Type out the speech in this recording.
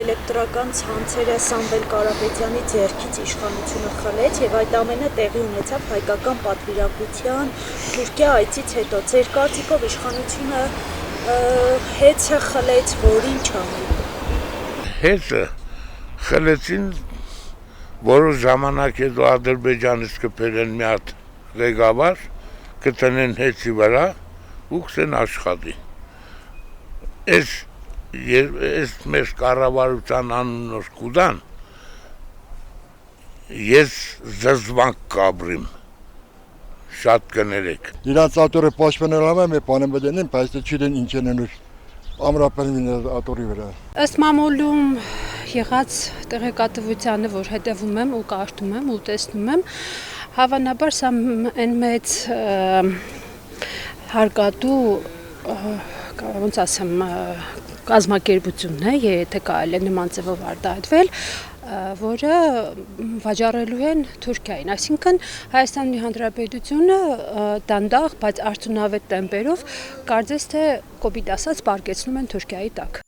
Էլեկտրական ցանցերը Սամվել Կարապետյանի ձեռքից իշխանությունը խլեց եւ այդ ամենը տեղի ունեցավ հայկական պատվիրակության Թուրքիա այցից հետո։ Ձեր կարծիքով իշխանությունը հեծը խլեց, որին չանի։ Հեծը խլեցին, որոշ ժամանակ հետո Ադրբեջանից կբերեն մի հատ ղեկավար, կտնեն հեծի վրա ու կսեն աշխատի։ Այս մեր կառավարության անունով կուտան, ես զզվանք կաբրիմ, շատ կներեք։ Իրանց ատորը պաշտպանել եմ, բանը մտնում, բայց չգիտեն ինչ են անում ամրապնդել ատորի վրա։ Ըստ մամուլում եղած տեղեկատվությանը, որ հետևում եմ ու կարդում եմ ու տեսնում եմ, հավանաբար սա այն մեծ հարկատու, ոնց ասեմ, կազմակերպությունն է, եթե կարելի է նման ձևով արտահայտվել, որը վաճառելու են Թուրքիային, այսինքն Հայաստանի Հանրապետությունը դանդաղ, բայց արդյունավետ տեմպերով կարծես թե կոպիտ ասած պարկեցնում են Թուրքիայի տակ։